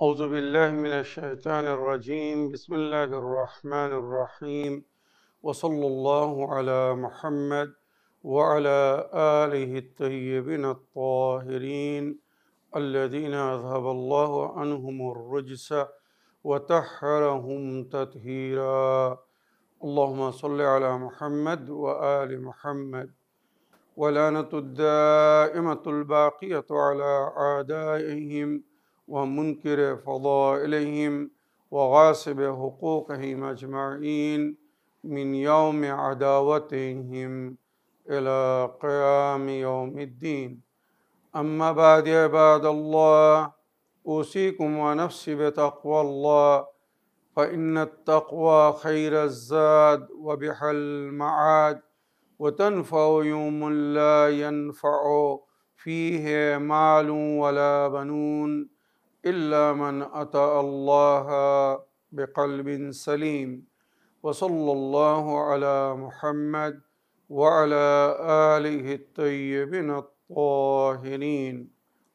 أعوذ بالله من الشيطان الرجيم بسم الله الرحمن الرحيم وصلى الله على محمد وعلى آله الطيبين الطاهرين الذين أذهب الله عنهم الرجس وطهرهم تطهيرا اللهم صل على محمد وآل محمد ولعنة الدائمة الباقية على أعدائهم ومنكر فضائلهم وغاصب حقوقهم أجمعين من يوم عداوتهم إلى قيام يوم الدين أما بعد عباد الله أوصيكم ونفسي بتقوى الله فإن التقوى خير الزاد وبها المعاد وتنفع يوم لا ينفع فيه مال ولا بنون إلا من أتى الله بقلب سليم وصلى الله على محمد وعلى آله الطيبين الطاهرين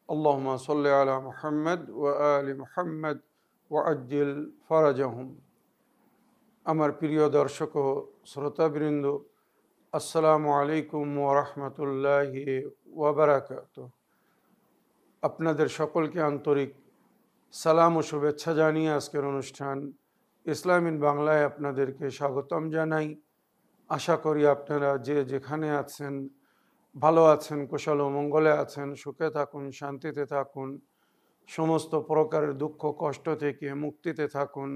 اللهم صل على محمد وآل محمد وعجل فرجهم আমার প্রিয় দর্শক ও শ্রোতাবৃন্দ আসসালামু আলাইকুম ওরহমতুল্লাহি ওয়াবারাকাতুহু। আপনাদের সকলকে আন্তরিক সালাম ও শুভেচ্ছা জানিয়ে আজকের অনুষ্ঠান ইসলাম ইন বাংলায় আপনাদেরকে স্বাগতম জানাই। আশা করি আপনারা যে যেখানে আছেন ভালো আছেন, কুশল ও মঙ্গলে আছেন, সুখে থাকুন, শান্তিতে থাকুন, সমস্ত প্রকারের দুঃখ কষ্ট থেকে মুক্তিতে থাকুন।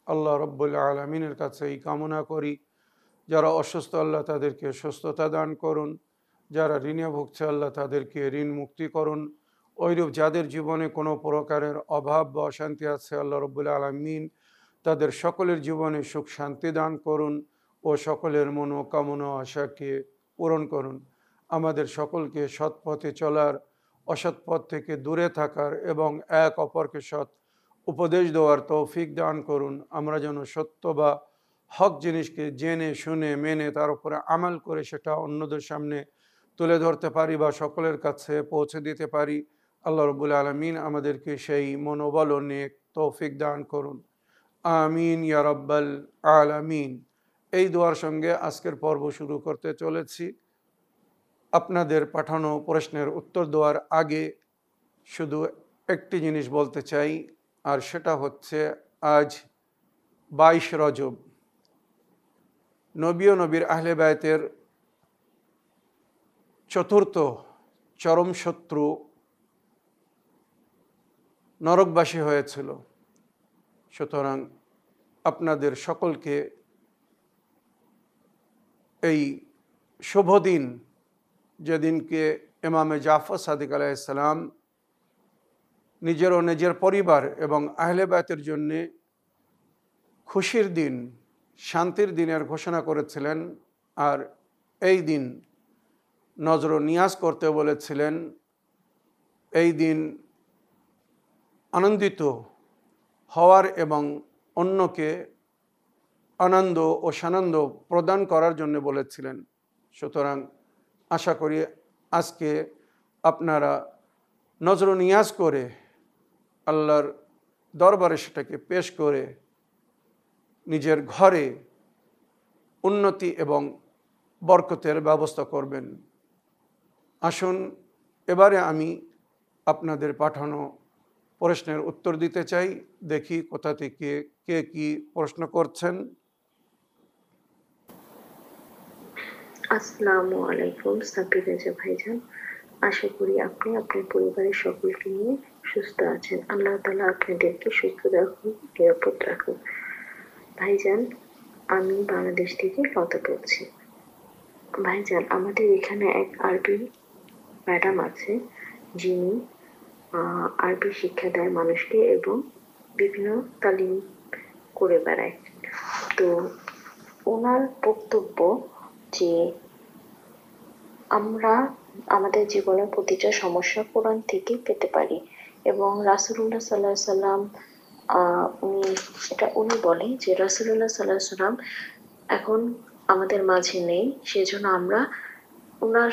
আল্লাহ রব্বুল আলামিনের কাছে এই কামনা করি। যারা অসুস্থ আল্লাহ তাদেরকে সুস্থতা দান করুন, যারা ঋণে ভুগছে আল্লাহ তাদেরকে ঋণ মুক্তি করুন। ওইরূপ যাদের জীবনে কোনো প্রকারের অভাব বা অশান্তি আছে আল্লাহ রব্বুল আলামিন তাদের সকলের জীবনে সুখ শান্তি দান করুন ও সকলের মনোকামনা আশাকে পূরণ করুন। আমাদের সকলকে সৎ পথে চলার, অসৎ পথ থেকে দূরে থাকার এবং এক অপরকে সৎ উপদেশ দেওয়ার তৌফিক দান করুন। আমরা যেন সত্য বা হক জিনিসকে জেনে শুনে মেনে তার উপরে আমাল করে সেটা অন্যদের সামনে তুলে ধরতে পারি বা সকলের কাছে পৌঁছে দিতে পারি। আল্লাহ রব্বুল আলামিন আমাদেরকে সেই মনোবল ও নেক তৌফিক দান করুন। আমিন ইয়া রাব্বাল আলামিন। এই দোয়ার সঙ্গে আজকের পর্ব শুরু করতে চলেছি। আপনাদের পাঠানো প্রশ্নের উত্তর দেওয়ার আগে শুধু একটি জিনিস বলতে চাই, আর সেটা হচ্ছে আজ 22 রজব। নবী ও নবীর আহলে বায়তের চতুর্থ চরম শত্রু নরকবাসী হয়েছিল। সুতরাং আপনাদের সকলকে এই শুভ দিন, যেদিনকে ইমামে জাফর সাদিক আলাইহিস সালাম নিজের ও নিজের পরিবার এবং আহলে বায়তের জন্যে খুশির দিন, শান্তির দিনের ঘোষণা করেছিলেন, আর এই দিন নজর নিয়াজ করতে বলেছিলেন। এই দিন আনন্দিত হওয়ার এবং অন্যকে আনন্দ ও সানন্দ প্রদান করার জন্য বলেছিলেন। সুতরাং আশা করি আজকে আপনারা নজর নিয়াজ করে আল্লাহর দরবারে সেটাকে পেশ করে নিজের ঘরে উন্নতি এবং বরকতের ব্যবস্থা করবেন। আসুন এবারে আমি আপনাদের পাঠানো প্রশ্নের উত্তর দিতে চাই। দেখি কোথা থেকে কে কি প্রশ্ন করছেন। আসসালামু আলাইকুম সাব্বির রেজা ভাইজান, আশা করি আপনি আপনার পরিবারের সকলকে নিয়ে সুস্থ আছেন। আল্লাহ তাআলা আপনাদেরকে সুস্থ রাখুন, নিরাপদ রাখুন। ভাইজান, আমি বাংলাদেশ থেকে লতা বলছি। ভাইজান, আমাদের এখানে এক আরবি ম্যাডাম আছে যিনি আরবি শিক্ষা দেয় মানুষকে এবং বিভিন্ন তালিম করে বেড়ায়। তো ওনার বক্তব্য যে আমরা আমাদের জীবনের প্রতিটা সমস্যা কোরআন থেকে পেতে পারি এবং রাসূলুল্লাহ সাল্লাল্লাহু আলাইহি সাল্লাম উনি বলে যে রাসূলুল্লাহ সাল্লাল্লাহু আলাইহি সাল্লাম এখন আমাদের মাঝে নেই, সেজন্য আমরা ওনার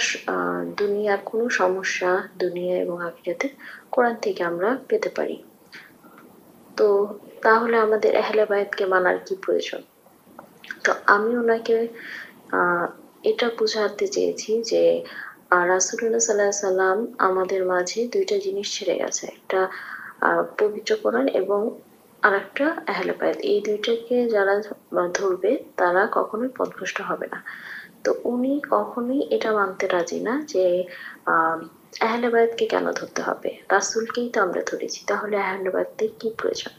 দুনিয়ার কোনো সমস্যা, দুনিয়া এবং আখিরাতে কোরআন থেকে আমরা পেতে পারি। তো তাহলে আমাদের আহলে বায়াতকে মানার কি প্রয়োজন? তো আমি ওনাকে এটা বোঝাতে চেয়েছি যে রাসূলুল্লাহ সাল্লাল্লাহু আলাইহি সাল্লাম আমাদের মাঝে দুইটা জিনিস ছেড়ে গেছে, একটা পবিত্র কোরআন এবং আরেকটা আহলে বায়াত। এই দুইটাকে যারা ধরবে তারা কখনোই পথভ্রষ্ট হবে না। তো উনি কখনোই এটা মানতে রাজি না যে আহলে বায়াতকে কেন ধরতে হবে, রাসূলকেই তো আমরা ধরেছি, তাহলে আহলে বায়াতদের কি প্রয়োজন?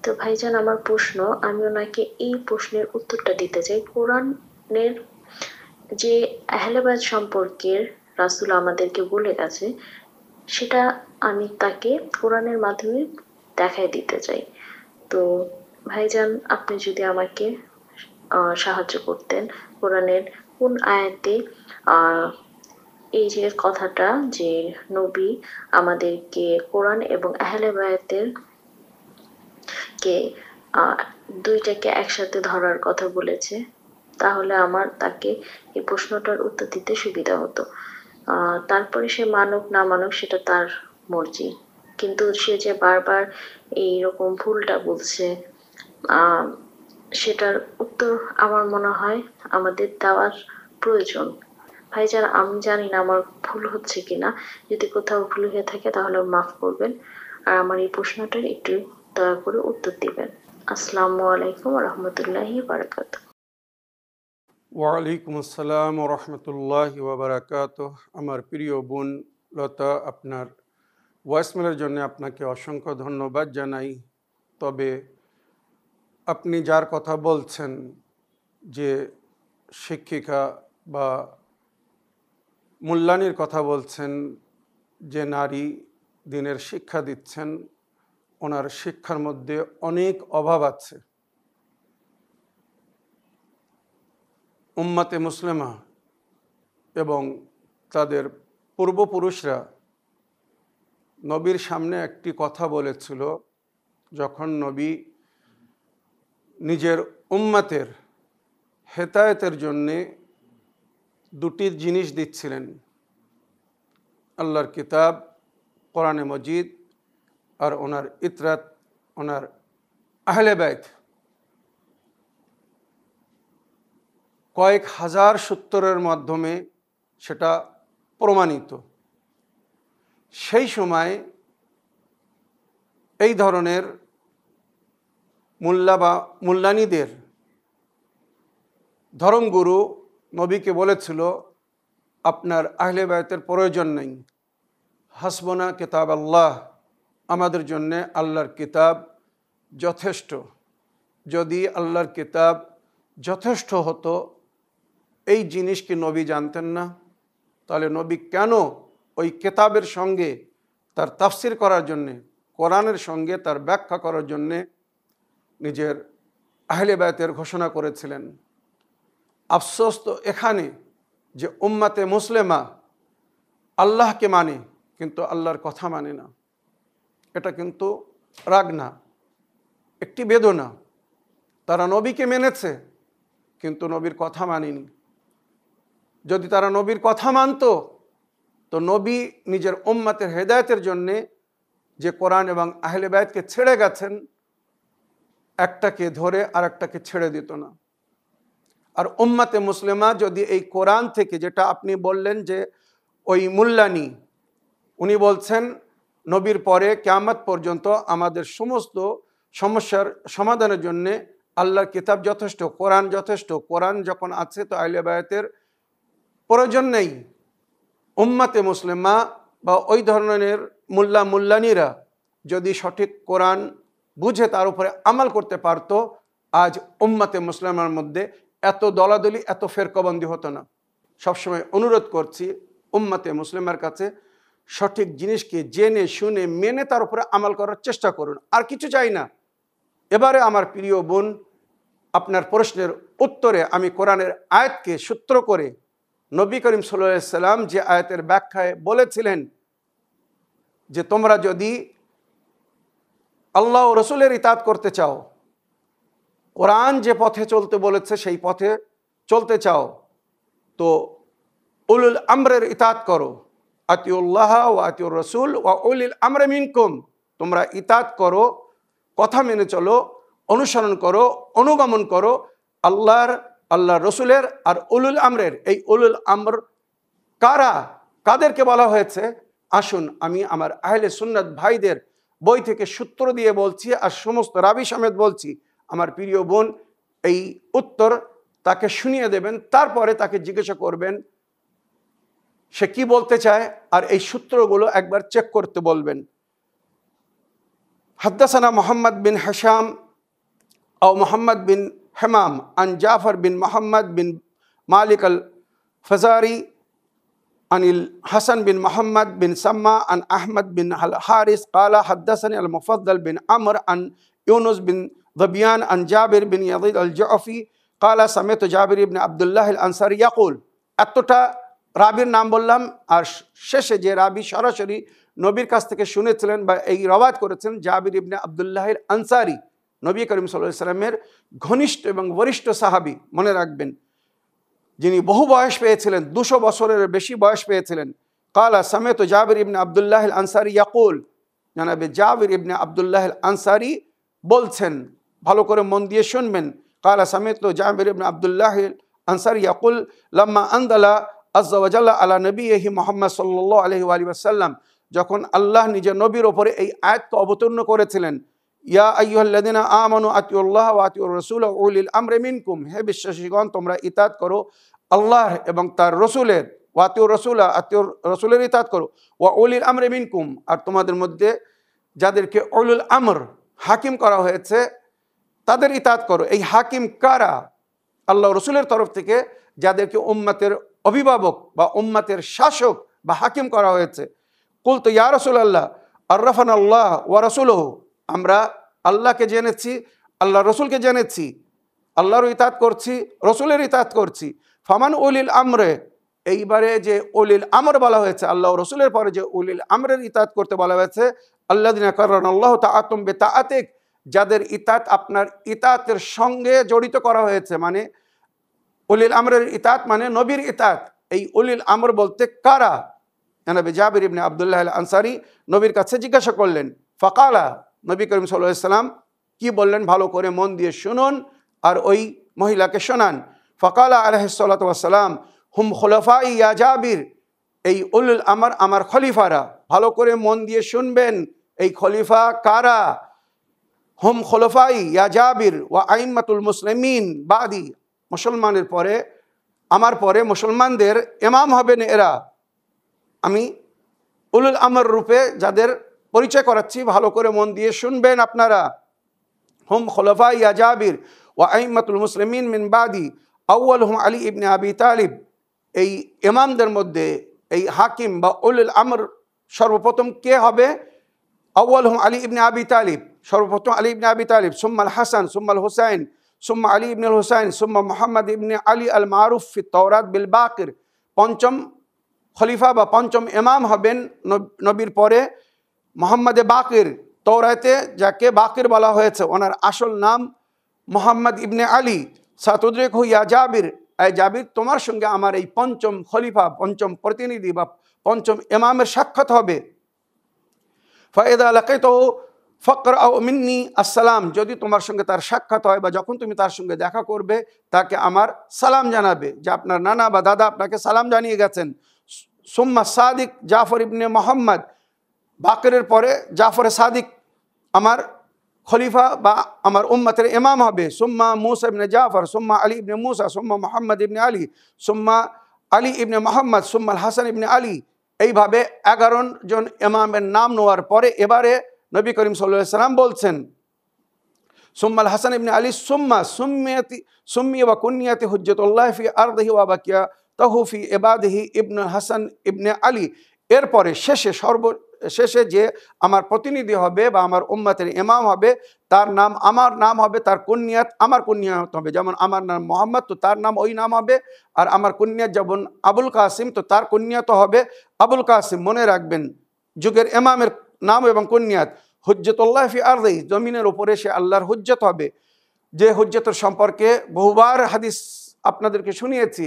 তো ভাইজান, আমার প্রশ্ন, আমি ওনাকে এই প্রশ্নের উত্তরটা দিতে চাই। কোরআনের যে আহলে বায়াত সম্পর্কে রাসূল আমাদেরকে বলে গেছে, সেটা আমি তাকে কোরআনের মাধ্যমে দেখায় দিতে চাই। তো ভাইজান, আপনি যদি আমাকে সাহায্য করতেন, কোরআনের কোন আয়াতে এই যে কথাটা যে নবী আমাদেরকে কোরআন এবং আহলে বায়াতের কে দুইটাকে একসাথে ধরার কথা বলেছে, তাহলে আমার তাকে এই প্রশ্নটার উত্তর দিতে সুবিধা হতো। তারপরে সে মানুক না মানুক সেটা তার মর্জি, কিন্তু সে যে বারবার এইরকম ভুলটা বলছে, সেটার উত্তর আমার মনে হয় আমাদের দেওয়ার প্রয়োজন। ভাইজান, আমি জানি না আমার ভুল হচ্ছে কিনা, যদি কোথাও ভুল হয়ে থাকে তাহলে মাফ করবেন, আর আমার এই প্রশ্নটার একটু দয়া করে উত্তর দিবেন। আসসালামু আলাইকুম রহমতুল্লাহি বারাকাতুহু। ওয়ালাইকুম আসসালাম রহমতুল্লাহ ওবরাকাতুহ। আমার প্রিয় বোন লতা, আপনার ভয়েসমেলের জন্য আপনাকে অসংখ্য ধন্যবাদ জানাই। তবে আপনি যার কথা বলছেন, যে শিক্ষিকা বা মূল্যায়নের কথা বলছেন, যে নারী দিনের শিক্ষা দিচ্ছেন, ওনার শিক্ষার মধ্যে অনেক অভাব আছে। উম্মতে মুসলিমা এবং তাদের পূর্বপুরুষরা নবীর সামনে একটি কথা বলেছিল, যখন নবী নিজের উম্মতের হেদায়েতের জন্যে দুটি জিনিস দিচ্ছিলেন, আল্লাহর কিতাব কোরআনে মজিদ আর ওনার ইতরাত, ওনার আহলে বাইত। কয়েক হাজার সূত্রের মাধ্যমে সেটা প্রমাণিত। সেই সময় এই ধরনের মুল্লা বা মূল্যানীদের ধর্মগুরু নবীকে বলেছিল, আপনার আহলে বায়তের প্রয়োজন নেই, হাসবনা কিতাব আল্লাহ, আমাদের জন্যে আল্লাহর কিতাব যথেষ্ট। যদি আল্লাহর কিতাব যথেষ্ট হতো, এই জিনিস কি নবী জানতেন না? তাহলে নবী কেন ওই কিতাবের সঙ্গে তার তাফসির করার জন্যে, কোরআনের সঙ্গে তার ব্যাখ্যা করার জন্যে নিজের আহলে বায়তের ঘোষণা করেছিলেন? আফসোস তো এখানে যে উম্মতে মুসলিমা আল্লাহকে মানে কিন্তু আল্লাহর কথা মানে না। এটা কিন্তু রাগ না, একটি বেদনা। তারা নবীকে মেনেছে কিন্তু নবীর কথা মানেনি। যদি তারা নবীর কথা মানত, তো নবী নিজের উম্মতের হেদায়েতের জন্যে যে কোরআন এবং আহলে বায়তকে ছেড়ে গেছেন, একটাকে ধরে আর একটাকে ছেড়ে দিত না। আর উম্মতে মুসলিমা যদি এই কোরআন থেকে, যেটা আপনি বললেন যে ওই মূল্যানী, উনি বলছেন নবীর পরে কিয়ামত পর্যন্ত আমাদের সমস্ত সমস্যার সমাধানের জন্যে আল্লাহর কিতাব যথেষ্ট, কোরআন যথেষ্ট। কোরআন যখন আছে তো আহলে বায়তের প্রয়োজন নেই। উম্মতে মুসলিমা বা ওই ধরনের মূল্যানীরা যদি সঠিক কোরআন বুঝে তার উপরে আমল করতে পারতো, আজ উম্মতে মুসলিমার মধ্যে এত দলাদলি, এত ফেরকাবন্দি হতো না। সবসময় অনুরোধ করছি উম্মতে মুসলিমার কাছে, সঠিক জিনিসকে জেনে শুনে মেনে তার উপরে আমল করার চেষ্টা করুন, আর কিছু চাই না। এবারে আমার প্রিয় বোন, আপনার প্রশ্নের উত্তরে আমি কোরআনের আয়াতকে সূত্র করে, নবী করিম সাল্লাল্লাহু আলাইহি সাল্লাম যে আয়াতের ব্যাখ্যায় বলেছিলেন যে তোমরা যদি আল্লাহ ও রসুলের ইতাআত করতে চাও, কোরআন যে পথে চলতে বলেছে সেই পথে চলতে চাও, তো উলুল আমরের ইতাআত করো। আতিউল্লাহ ওয়া আতিউর রসুল ওয়া উলিল আমরি মিনকুম, তোমরা ইতাআত করো কথা মেনে চলো, অনুসরণ করো, অনুগমন করো আল্লাহ রসুলের আর উলুল আমরের। এই উলুল আমর কারা, কাদেরকে বলা হয়েছে? আসুন আমি আমার আহলে সুন্নাত ভাইদের বই থেকে সূত্র দিয়ে বলছি, আর সমস্ত রাবি সমেত বলছি। আমার প্রিয় বোন এই উত্তর তাকে শুনিয়ে দেবেন, তারপরে তাকে জিজ্ঞাসা করবেন সে কি বলতে চায়, আর এই সূত্রগুলো একবার চেক করতে বলবেন। হাদ্দাসানা মোহাম্মদ বিন হাশাম আও মোহাম্মদ বিন হেমাম আন জাফর বিন মোহাম্মদ বিন মালিক আল ফজারি আনিল হাসান বিন মোহাম্মদ বিন সাম্মা আন আহমদ বিন আল হারিস কালা হাদ্দাসানি আল মুফদ্দল বিন আমর আন ইউনুস বিন ذبيان عن جابر بن يزيد الجعفي قال سمعت جابر بن عبد الله الأنصاري يقول। এতটা রাবির নাম বললাম, আর শেষে যে রাবি সরাসরি নবীর কাছ থেকে শুনেছিলেন বা এই রওয়ায়াত করেছেন জাবির ইবনে আব্দুল্লাহ আনসারি, নবী করিম সাল্লাল্লাহু আলাইহি সাল্লামের ঘনিষ্ঠ এবং বরিষ্ঠ সাহাবী, মনে রাখবেন, যিনি বহু বয়স পেয়েছিলেন, 200 বছরের বেশি বয়স পেয়েছিলেন। কালা সামিতু জাবির ইবনে আব্দুল্লাহ আনসারি ইয়াকুল, জানাবে জাবির ইবনে আব্দুল্লাহ আনসারি বলছেন, ভালো করে মন দিয়ে শুনবেন। কালা সামিতু জাবির ইবনে আব্দুল্লাহ আনসারি ইয়াকুল লাম্মা আনজালা আযজা ওয়া জাল্লা আলা নবিয়িহি মুহাম্মদ সাল্লাল্লাহু আলাইহি ওয়া সাল্লাম, যখন আল্লাহ নিজের নবীর ওপরে এই আয়াতকে অবতীর্ণ করেছিলেন, ইয়া আইয়ুহাল্লাযিনা আমানু আতিউল্লাহ ওয়া আতিউর রাসূল ওয়া উলিল আমরি মিনকুম, হে বিশ্বাসীগণ তোমরা ইতাত করো আল্লাহর এবং তার রসুলের, ওয়া আতিউর রাসূলা, আতিউর রাসূলের ইতাত করো, ওয়া উলিল আমরি মিনকুম, আর তোমাদের মধ্যে যাদেরকে উলুল আমর হাকিম করা হয়েছে তাদের ইতাত করো। এই হাকিম কারা? আল্লাহ রসুলের তরফ থেকে যাদেরকে উম্মতের অভিভাবক বা উম্মতের শাসক বা হাকিম করা হয়েছে। কুলতু ইয়া রাসূলুল্লাহ আররাফানা আল্লাহ ওয়া রাসূলুহু, আমরা আল্লাহকে জেনেছি, আল্লাহ রসুলকে জেনেছি, আল্লাহর ইতাত করছি, রসুলের ইতাত করছি। ফামান উলিল আমরে, এইবারে যে উলিল আমর বলা হয়েছে, আল্লাহ রসুলের পরে যে উলিল আমরের ইতাত করতে বলা হয়েছে, আল্লাযিনা কাররানাল্লাহু তাআতুম বিতাআতিক, যাদের ইতাত আপনার ইতাতের সঙ্গে জড়িত করা হয়েছে, মানে উলিল আমরের ইতাত মানে নবীর ইতাত। এই উলিল আমর বলতে কারা? জানাবে জাবির ইবনে আব্দুল্লাহ আল আনসারি নবীর কাছে জিজ্ঞাসা করলেন। ফাকালা, নবী করিম সাল্লাল্লাহু আলাইহি সাল্লাম কি বললেন ভালো করে মন দিয়ে শুনুন আর ওই মহিলাকে শোনান। ফাকালা আলাইহিস সালাতু ওয়াস সালাম হুম খুলাফাই ইয়া জাবির, এই উলুল আমর আমার খলিফারা, ভালো করে মন দিয়ে শুনবেন এই খলিফা কারা। হুম খুলাফাই ইয়া জাবির ওয়া আইম্মাতুল মুসলিমিন বাদি, মুসলমানের পরে, আমার পরে মুসলমানদের ইমাম হবেন এরা। আমি উলুল আমর রূপে যাদের পরিচয় করাচ্ছি, ভালো করে মন দিয়ে শুনবেন আপনারা। হুম খুলাফাই ইয়া জাবির ওয়া আইম্মাতুল মুসলিমিন মিন বাদি আউয়ালুহুম আলী ইবনে আবি তালিব, এই ইমামদের মধ্যে এই হাকিম বা উলুল আমর সর্বপ্রথম কে হবে? আউয়ালুহুম আলী ইবনে আবি তালিব, সর্বপ্রথম আলী ইবনে আবি তালিব, সুম্মা আল হাসান, সুম্মা আল হুসাইন, সুম্মা আলী ইবনে আল হুসাইন, সুম্মা মুহাম্মদ ইবনে আলী আল মারুফ ফি তাওরাত বিল বাকির। পঞ্চম খলিফা বা পঞ্চম ইমাম হবেন নবীর পরে মুহাম্মদে বাকির, তওরাতে যাকে বাকির বলা হয়েছে, ওনার আসল নাম মুহাম্মদ ইবনে আলী। সাতুদরিকহু ইয়া জাবির, এই জাবির তোমার সঙ্গে আমার এই পঞ্চম খলিফা, পঞ্চম প্রতিনিধি বা পঞ্চম ইমামের সাক্ষাৎ হবে। ফাইদা লাকাইতাহু ফাকরাউ মিন্নি আসসালাম, যদি তোমার সঙ্গে তার সাক্ষাৎ হয় বা যখন তুমি তার সঙ্গে দেখা করবে তাকে আমার সালাম জানাবে, যে আপনার নানা বা দাদা আপনাকে সালাম জানিয়ে গেছেন। সুম্মা সাদিক জাফর ইবনে মোহাম্মদ, বাকিরের পরে জাফর সাদিক আমার খলিফা বা আমার উম্মতের ইমাম হবে। সুম্মা মুসা ইবনে জাফর, সুম্মা আলী ইবনে মুসা, সুম্মা মুহাম্মদ ইবনে আলী, সুম্মা আলী ইবনে মোহাম্মদ, সুম্মা হাসান ইবনে আলী। এইভাবে 11 জন ইমামের নাম নেওয়ার পরে এবারে নবী করিম সাল্লাল্লাহু আলাইহি সাল্লাম বলছেন, সুম্মা হাসান ইবনে আলী সুম্মা সুম্মিয়া ওয়া কুনিয়াতি হুজ্জাতুল্লাহ ফি আরদিহি ওয়া বাকিয়াতুহু ফি ইবাদিহি ইবনুল হাসান ইবনে আলী। এরপরে শেষে যে আমার প্রতিনিধি হবে বা আমার উম্মতের ইমাম হবে, তার নাম আমার নাম হবে, তার কুনিয়াত আমার কুনিয়াত হবে। যেমন আমার নাম মোহাম্মদ, তো তার নাম ওই নাম হবে, আর আমার কুনিয়াত যেমন আবুল কাসিম, তো তার কুনিয়াত হবে আবুল কাসিম। মনে রাখবেন যুগের ইমামের নাম এবং কুনিয়াত। হুজ্জাতুল্লাহ ফি আরদিহি, জমিনের উপরে সে আল্লাহর হুজ্জত হবে, যে হুজ্জতের সম্পর্কে বহুবার হাদিস আপনাদেরকে শুনিয়েছি।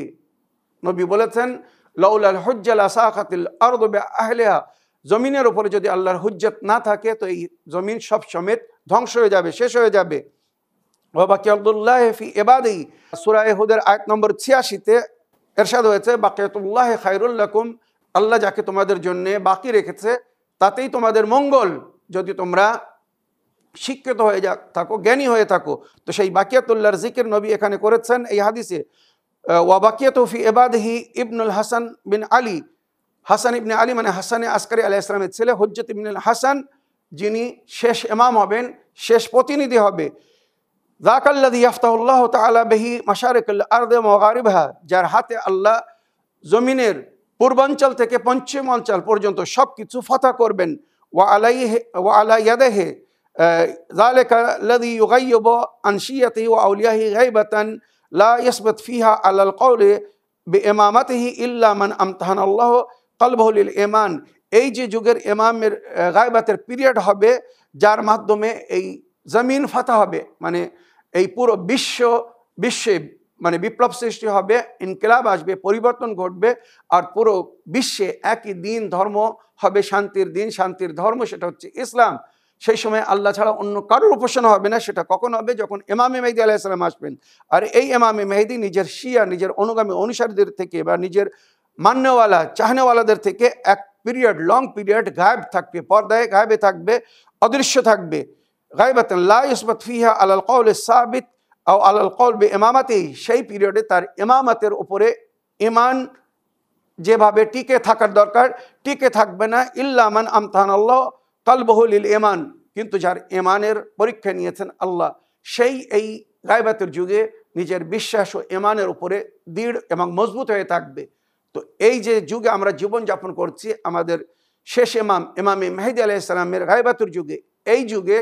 নবী বলেছেন লাউলাল হুজ্জা লাসাকাতিল আরদু বিআহলিহা, জমিনের উপরে যদি আল্লাহর হুজ্জত না থাকে তো এই জমিন সব সমেত ধ্বংস হয়ে যাবে, শেষ হয়ে যাবে। ওয়া বাকিয়াতুল্লাহ ফি ইবাদিহি, সূরা হুদের আয়াত নম্বর 86-তে ইরশাদ হয়েছে, বাকিয়াতুল্লাহ খায়রুল লাকুম, আল্লাহ যাকে তোমাদের জন্য বাকি রেখেছে তাতেই তোমাদের মঙ্গল, যদি তোমরা শিক্ষিত হয়ে থাকো, জ্ঞানী হয়ে থাকো। তো সেই বাকিয়াতুল্লাহর জিকির নবী এখানে করেছেন এই হাদিসে। ওয়া বাকিয়াতু ফি ইবাদিহি ইবনুল হাসান বিন আলী, হাসান ইবনে আলী মানে হাসানে আসকারি আলাইহিস সালামের ছেলে, হুজ্জত ইবনুল হাসান, যিনি শেষ ইমাম হবেন, শেষ প্রতিনিধি হবে। যাকাল্লাযী ইয়াফতাহুল্লাহু তাআলা বিহি মাশারিকাল আরদি ওয়া মাগারিবিহা, যার হাতে আল্লাহ জমিনের পূর্বাঞ্চল থেকে পশ্চিমাঞ্চল পর্যন্ত সব কিছু ফাতহ করবেন। ওয়া আলা ইয়াদিহি যালিকা আল্লাযী ইউগায়্যিবু আন শিয়াতিহি ওয়া আউলিয়াহি গায়বাতান লা ইয়াসবাত ফিহা আলাল কওলি বিইমামাতিহি ইল্লা মান আমতাহানাল্লাহু কলবহু লিল ঈমান। এই যে যুগের ইমামের গায়বাতের পিরিয়ড হবে, যার মাধ্যমে এই জমিন ফাতহ হবে, মানে এই পুরো বিশ্বে মানে বিপ্লব সৃষ্টি হবে, ইনকিলাব আসবে, পরিবর্তন ঘটবে, আর পুরো বিশ্বে একই দিন, ধর্ম হবে, শান্তির দিন, শান্তির ধর্ম, সেটা হচ্ছে ইসলাম। সেই সময় আল্লাহ ছাড়া অন্য কারোর উপাসনা হবে না। সেটা কখন হবে? যখন ইমামে মেহেদী আলাইহিস সালাম আসবেন। আর এই ইমামে মেহেদী নিজের শিয়া, নিজের অনুগামী অনুসারীদের থেকে বা নিজের মান্যওয়ালা চাহনেওয়ালাদের থেকে এক পিরিয়ড, লং পিরিয়ড গায়েব থাকবে, পর্দায় গায়েবে থাকবে, অদৃশ্য থাকবে। গায়বাতান লা ইসবাত ফিহা আলাল কওল সাবিত আও আলাল কওল বিইমামাতিহি, সেই পিরিয়ডে তার ইমামতের উপরে ঈমান যেভাবে টিকে থাকার দরকার টিকে থাকবে না। ইল্লা মান আমতাহানাল্লাহু কলবহু লিল ঈমান, কিন্তু যার ঈমানের পরীক্ষা নিয়েছেন আল্লাহ, সেই এই গায়বাতের যুগে নিজের বিশ্বাস ও ঈমানের উপরে দৃঢ় এবং মজবুত হয়ে থাকবে। তো এই যে যুগে আমরা জীবনযাপন করছি, আমাদের শেষ ইমামে মেহেদী আলাইহিস সালামের গায়বাতের যুগে, এই যুগে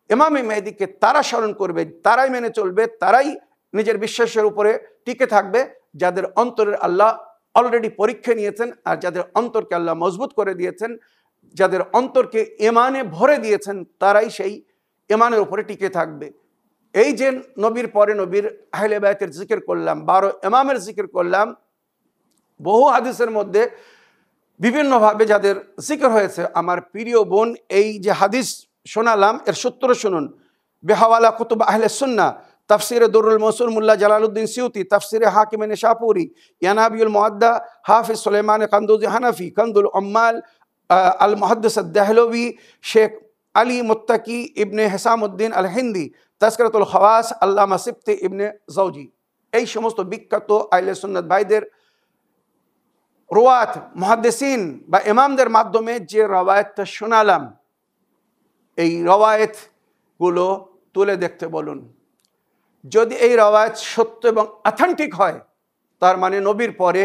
ইমামে মেহেদীকে তারা স্মরণ করবে, তারাই মেনে চলবে, তারাই নিজের বিশ্বাসের উপরে টিকে থাকবে, যাদের অন্তরের আল্লাহ অলরেডি পরীক্ষা নিয়েছেন, আর যাদের অন্তরকে আল্লাহ মজবুত করে দিয়েছেন, যাদের অন্তরকে ঈমানে ভরে দিয়েছেন, তারাই সেই ঈমানের উপরে টিকে থাকবে। এই যে নবীর পরে নবীর আহলে বায়তের জিকির করলাম, 12 ইমামের জিকির করলাম, বহু হাদিসের মধ্যে বিভিন্নভাবে যাদের জিকির হয়েছে, আমার প্রিয় বোন এই যে হাদিস শোনালাম এর সূত্র শুনুন। বেহাওয়ালা কুতুব আহলে সুন্নাহ, তাফসিরে দুরুল মনসুর মুল্লা জালালউদ্দিন সিউতি, তাফসিরে হাকিম নিশাপুরি, ইয়ানাবিউল মুআদ্দা হাফিজ সুলাইমান কান্দুজি হানাফি, কান্দুল উম্মাল আল মুহাদ্দিস আদ-দাহলভী, শেখ আলী মুত্তাকি ইবনে হিসামউদ্দিন আল হিন্দি, তাজকিরাতুল খাওয়াস আল্লামা সিবতি ইবনে জাওজি, এই সমস্ত বিখ্যাত আহলে সুন্নাত ভাইদের রওয়াত, মুহাদ্দিসিন বা ইমামদের মাধ্যমে যে রওয়ায়াতটা শোনালাম, এই রওয়ায়াতগুলো তুলে দেখতে বলুন। যদি এই রওয়ায়াত সত্য এবং অথেন্টিক হয়, তার মানে নবীর পরে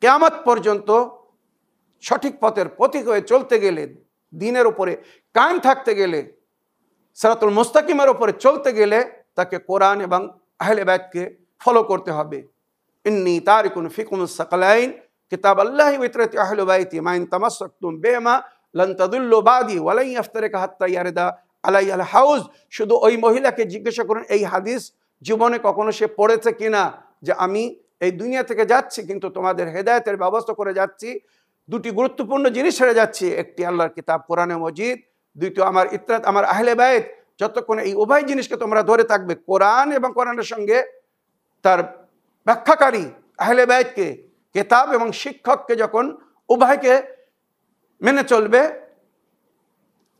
কিয়ামত পর্যন্ত সঠিক পথের পথিক হয়ে চলতে গেলে, দ্বীনের উপরে কায়েম থাকতে গেলে, সিরাতুল মুস্তাকিমের উপরে চলতে গেলে, তাকে কোরআন এবং আহলে বায়তকে ফলো করতে হবে। ইন্নী তারিকুন ফিকুমুস সাকলাইন কিতাবাল্লাহি ওয়া ইতরাতি আহলে বাইতি মা ইন তামাসসাকতুম বিহিমা লান তাদুল্লু বাদি ওয়া লা ইয়াফতারিকা হাত্তা ইয়ারদা আলাইয়াল হাউজ। শুধু ওই মহিলাকে জিজ্ঞাসা করুন এই হাদিস জীবনে কখনো সে পড়েছে কিনা, যে আমি এই দুনিয়া থেকে যাচ্ছি কিন্তু তোমাদের হেদায়েতের ব্যবস্থা করে যাচ্ছি, দুটি গুরুত্বপূর্ণ জিনিস ছেড়ে যাচ্ছি, একটি আল্লাহর কিতাব কোরআনে মজিদ, দ্বিতীয় আমার ইতরাত, আমার আহলে বাইত। যতক্ষণ এই উভয় জিনিসকে তোমরা ধরে থাকবে, কোরআন এবং কোরআনের সঙ্গে তার ব্যাখ্যাকারী আহলে বাইতকে, কিতাব এবং শিক্ষককে যখন উভয়কে মেনে চলবে,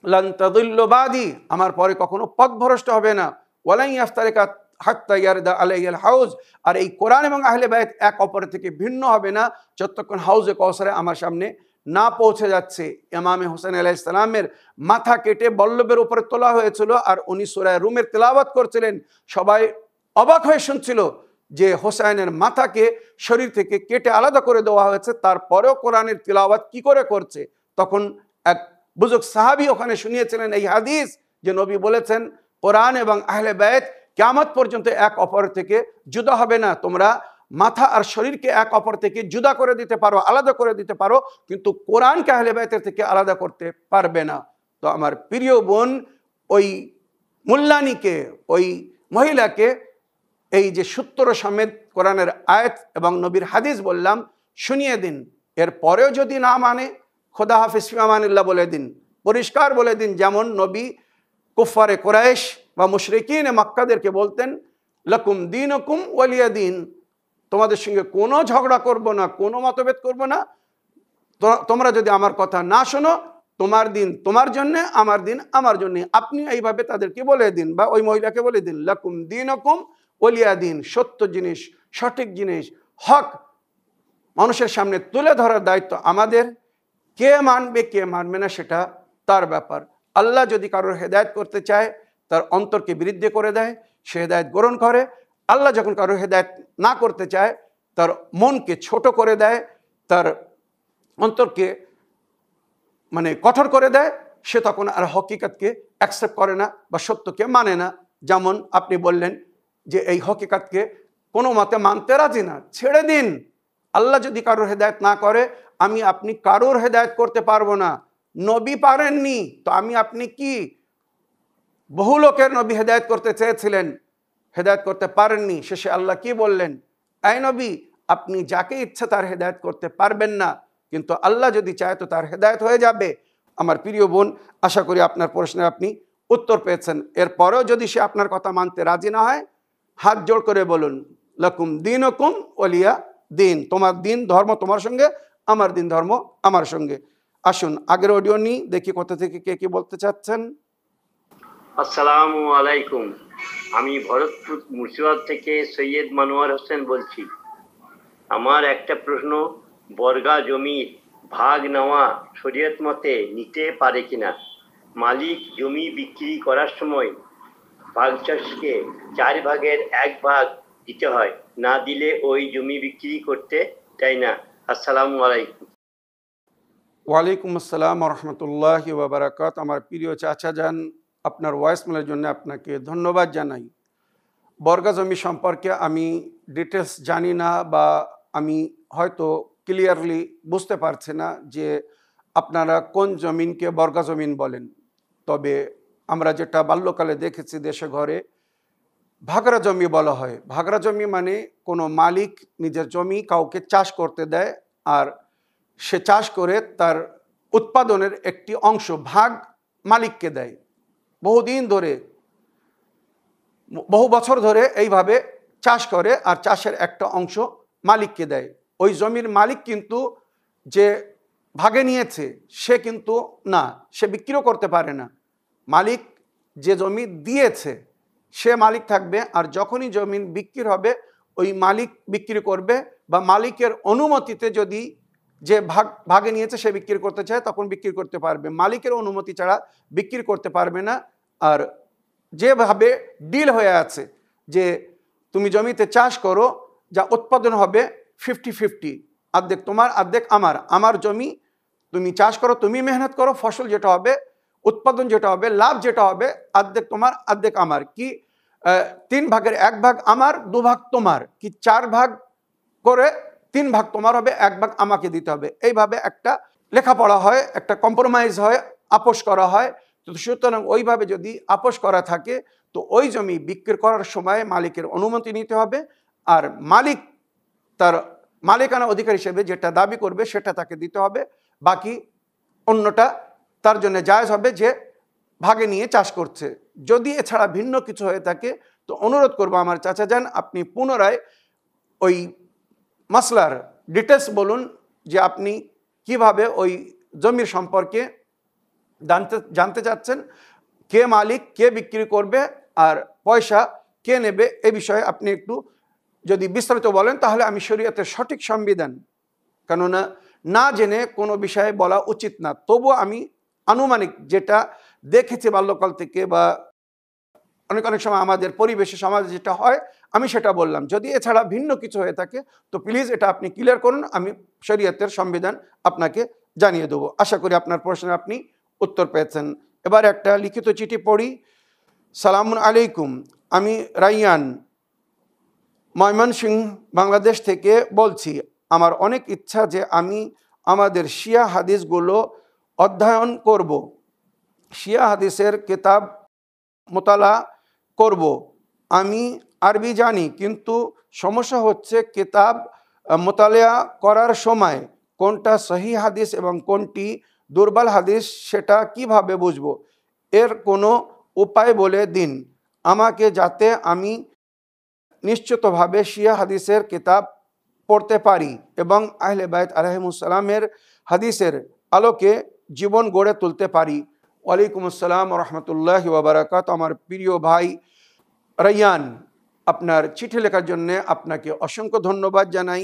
লান তাদিল্লু বাদি, আমার পরে কখনো পথভ্রষ্ট হবে না, ওয়ালা ইয়াফতারিকা হাত্তা ইয়ারদা আলাইয়াল হাউজ। আর এই কোরআন এবং আহলে বাইত এক অপরের থেকে ভিন্ন হবে না যতক্ষণ হাউজে কাউসারে আমার সামনে না পৌঁছে যাচ্ছে। ইমামে হোসেন আলাইহিস সালামের মাথা কেটে বল্লভের উপরে তোলা হয়েছিল, আর উনি সূরা রুমের তেলাওয়াত করছিলেন। সবাই অবাক হয়ে শুনছিল যে হোসেনের মাথাকে শরীর থেকে কেটে আলাদা করে দেওয়া হয়েছে, তারপরেও কোরআনের তিলাওয়াত কি করে করছে। তখন এক বুজুর্গ সাহাবী ওখানে শুনিয়েছিলেন এই হাদিস, যে নবী বলেছেন কোরআন এবং আহলে বাইত কিয়ামত পর্যন্ত এক অপর থেকে জুদা হবে না। তোমরা মাথা আর শরীরকে এক অপর থেকে জুদা করে দিতে পারো, আলাদা করে দিতে পারো, কিন্তু কোরআনকে আহলে বাইতের থেকে আলাদা করতে পারবে না। তো আমার প্রিয় বোন, ওই মুল্লানিকে, ওই মহিলাকে এই যে সূত্র সমেত কোরআনের আয়াত এবং নবীর হাদিস বললাম শুনিয়ে দিন। এর পরেও যদি না মানে, খোদা হাফিজ ফি আমানিল্লাহ বলে দিন, পরিষ্কার বলে দিন, যেমন নবী কুফারে কুরাইশ বা মুশরিকিন মক্কাদেরকে বলতেন লাকুম দীনুকুম ওয়ালিয়া দিন, তোমাদের সঙ্গে কোনো ঝগড়া করব না, কোনো মতভেদ করব না, তোমরা যদি আমার কথা না শোনো, তোমার দিন তোমার জন্যে, আমার দিন আমার জন্যে। আপনি এইভাবে তাদেরকে বলে দিন বা ওই মহিলাকে বলে দিন লাকুম দীনুকুম ওয়ালিয়া দিন, সত্য জিনিস, সঠিক জিনিস, হক মানুষের সামনে তুলে ধরার দায়িত্ব আমাদের। কে মানবে কে মানবে না সেটা তার ব্যাপার। আল্লাহ যদি কারোর হেদায়েত করতে চায়, তার অন্তরকে বৃদ্ধি করে দেয়, সে হেদায়েত গ্রহণ করে। আল্লাহ যখন কারোর হেদায়েত না করতে চায়, তার মনকে ছোট করে দেয়, তার অন্তরকে মানে কঠোর করে দেয়, সে তখন আর হকিকতকে অ্যাকসেপ্ট করে না বা সত্যকে মানে না। যেমন আপনি বললেন যে এই হকিকতকে কোনো মতে মানতে রাজি না, ছেড়ে দিন। আল্লাহ যদি কারোর হেদায়েত না করে, আমি আপনি কারোর হেদায়েত করতে পারবো না। নবী পারেননি তো আমি আপনি কি? বহু লোকের নবী হেদায়েত করতে চেয়েছিলেন, হেদায়েত করতে পারেননি। শেষে আল্লাহ কি বললেন? এই নবী, আপনি যাকে ইচ্ছা তার হেদায়েত করতে পারবেন না, কিন্তু আল্লাহ যদি চায় তো তার হেদায়েত হয়ে যাবে। আমার প্রিয় বোন, আশা করি আপনার প্রশ্নের আপনি উত্তর পেয়েছেন। এরপরেও যদি সে আপনার কথা মানতে রাজি না হয়, হাত জোড় করে বলুন লাকুম দীনুকুম ওয়ালিয়া দিন, তোমার দিন ধর্ম তোমার সঙ্গে, আমার দিন ধর্ম আমার সঙ্গে। আসুন আগের অডিও নিই, দেখি কোথা থেকে কে কি বলতে চাচ্ছেন। আসসালামু আলাইকুম। আমি ভরতপুর মুর্শিদাবাদ থেকে সৈয়দ মানোয়ার হোসেন বলছি। আমার একটা প্রশ্ন, বর্গা জমির ভাগ নেওয়া শরীয়ত মতে নিতে পারে কিনা? মালিক জমি বিক্রি করার সময় ভাগচাষীকে 4 ভাগের 1 ভাগ দিতে হয়, না দিলে ওই জমি বিক্রি করতে দেয় না। আসসালামু আলাইকুম। ওয়ালাইকুম আসসালাম রহমতুল্লাহি ওয়া বারাকাত। আমার প্রিয় চাচা যান, আপনার ভয়েসমেলের জন্য আপনাকে ধন্যবাদ জানাই। বর্গা জমি সম্পর্কে আমি ডিটেলস জানি না, বা আমি হয়তো ক্লিয়ারলি বুঝতে পারছি না যে আপনারা কোন জমিনকে বর্গা জমিন বলেন। তবে আমরা যেটা বাল্যকালে দেখেছি দেশে ঘরে, ভাগরা জমি বলা হয়। ভাগরা জমি মানে কোনো মালিক নিজের জমি কাউকে চাষ করতে দেয়, আর সে চাষ করে তার উৎপাদনের একটি অংশ ভাগ মালিককে দেয়। বহুদিন ধরে, বহু বছর ধরে এইভাবে চাষ করে, আর চাষের একটা অংশ মালিককে দেয়। ওই জমির মালিক কিন্তু যে ভাগে নিয়েছে সে কিন্তু না, সে বিক্রিও করতে পারে না। মালিক যে জমি দিয়েছে সে মালিক থাকবে, আর যখনই জমি বিক্রি হবে ওই মালিক বিক্রি করবে, বা মালিকের অনুমতিতে যদি যে ভাগে নিয়েছে সে বিক্রি করতে চায় তখন বিক্রি করতে পারবে। মালিকের অনুমতি ছাড়া বিক্রি করতে পারবে না। আর যেভাবে ডিল হয়ে আছে যে তুমি জমিতে চাষ করো, যা উৎপাদন হবে 50-50, অর্ধেক তোমার অর্ধেক আমার। আমার জমি তুমি চাষ করো, তুমি মেহনত করো, ফসল যেটা হবে, উৎপাদন যেটা হবে, লাভ যেটা হবে, অর্ধেক তোমার অর্ধেক আমার। কি 3 ভাগের 1 ভাগ আমার, 2 ভাগ তোমার। কি 4 ভাগ করে 3 ভাগ তোমার হবে, 1 ভাগ আমাকে দিতে হবে। এইভাবে একটা লেখাপড়া হয়, একটা কম্প্রোমাইজ হয়, আপোষ করা হয়। তো সুতরাং ওইভাবে যদি আপোষ করা থাকে তো ওই জমি বিক্রি করার সময় মালিকের অনুমতি নিতে হবে, আর মালিক তার মালিকানা অধিকার হিসেবে যেটা দাবি করবে সেটা তাকে দিতে হবে। বাকি অন্যটা তার জন্য জায়েজ হবে যে ভাগে নিয়ে চাষ করছে। যদি এছাড়া ভিন্ন কিছু হয়ে থাকে তো অনুরোধ করবো আমার চাচা যান, আপনি পুনরায় ওই মাসলার ডিটেলস বলুন যে আপনি কিভাবে ওই জমির সম্পর্কে জানতে চাচ্ছেন, কে মালিক, কে বিক্রি করবে, আর পয়সা কে নেবে। এ বিষয়ে আপনি একটু যদি বিস্তারিত বলেন তাহলে আমি শরীয়তের সঠিক সংবিধান, কেননা না জেনে কোনো বিষয়ে বলা উচিত না। তবুও আমি আনুমানিক যেটা দেখেছি বাল্যকাল থেকে, বা অনেক সময় আমাদের পরিবেশে সমাজে যেটা হয় আমি সেটা বললাম। যদি এছাড়া ভিন্ন কিছু হয়ে থাকে তো প্লিজ এটা আপনি ক্লিয়ার করুন, আমি শরীয়তের সংবিধান আপনাকে জানিয়ে দেবো। আশা করি আপনার প্রশ্নের আপনি উত্তর পেয়েছেন। এবার একটা লিখিত চিঠি পড়ি। সালামুন আলাইকুম, আমি রাইয়ান ময়মনসিংহ বাংলাদেশ থেকে বলছি। আমার অনেক ইচ্ছা যে আমি আমাদের শিয়া হাদিসগুলো অধ্যয়ন করব, শিয়া হাদিসের কিতাব মোতালা করব। আমি আরবি জানি, কিন্তু সমস্যা হচ্ছে কিতাব মোতালা করার সময় কোনটা সহি হাদিস এবং কোনটি দুর্বল হাদিস সেটা কিভাবে বুঝবো? এর কোনো উপায় বলে দিন আমাকে, যাতে আমি নিশ্চিতভাবে শিয়া হাদিসের কিতাব পড়তে পারি এবং আহলে বাইত আলাইহিমুসসালামের হাদিসের আলোকে জীবন গড়ে তুলতে পারি। ওয়ালাইকুম আসসালাম রহমতুল্লাহি ওয়া বারাকাতুহু। আমার প্রিয় ভাই রায়ান, আপনার চিঠি লেখার জন্য আপনাকে অসংখ্য ধন্যবাদ জানাই।